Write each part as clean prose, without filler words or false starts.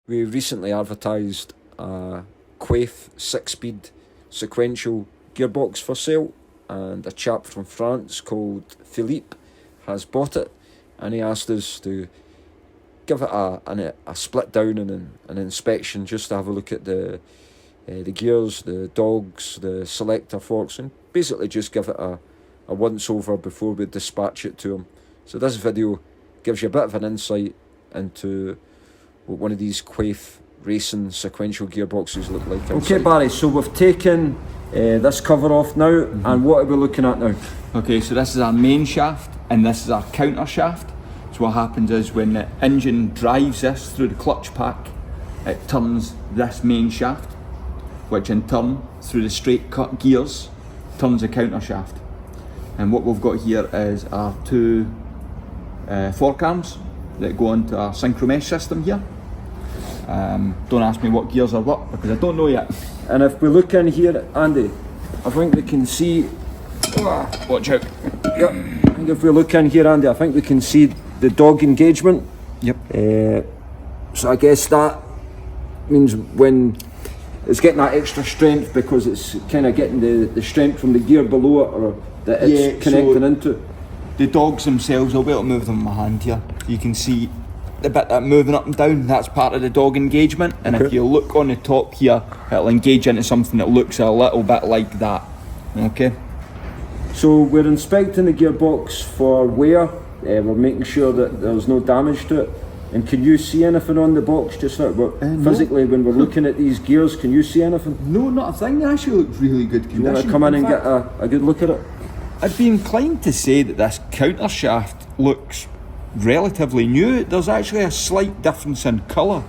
We recently advertised a Quaife 6-speed sequential gearbox for sale, and a chap from France called Philippe has bought it, and he asked us to give it a split down and an inspection, just to have a look at the gears, the dogs, the selector forks, and basically just give it a once over before we dispatch it to him. So this video gives you a bit of an insight into what one of these Quaife racing sequential gearboxes look like outside. Okay Barry, so we've taken this cover off now, and what are we looking at now? Okay, so this is our main shaft and this is our counter shaft. So what happens is when the engine drives this through the clutch pack, it turns this main shaft, which in turn through the straight cut gears turns the counter shaft. And what we've got here is our two fork arms that go into our synchro mesh system here. Don't ask me what gears are what, because I don't know yet. And if we look in here, Andy, I think we can see, watch out. Yep. I think if we look in here, Andy, I think we can see the dog engagement. Yep. So I guess that means when it's getting that extra strength, because it's kind of getting the strength from the gear below it, or that it's connecting into. The dogs themselves, I'll be able to move them in my hand here. You can see the bit that moving up and down, that's part of the dog engagement. And if you look on the top here, it'll engage into something that looks a little bit like that. Okay. So we're inspecting the gearbox for wear. We're making sure that there's no damage to it. And can you see anything on the box just now? Physically, when we're looking at these gears, can you see anything? No, not a thing. They actually look really good condition. You want to come in and get a good look at it? I'd be inclined to say that this counter shaft looks relatively new. There's actually a slight difference in colour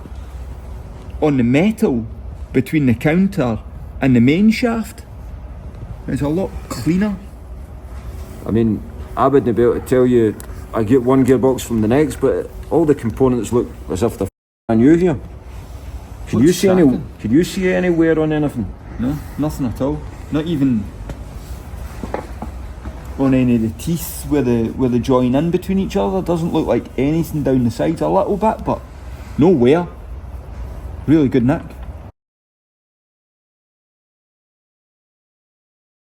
on the metal between the counter and the main shaft. It's a lot cleaner. I mean, I wouldn't be able to tell you I get one gearbox from the next, but all the components look as if they're brand new here. Can you see any wear on anything? No, nothing at all. Not even on any of the teeth where they join in between each other. Doesn't look like anything down the sides. A little bit, but no wear. Really good nick.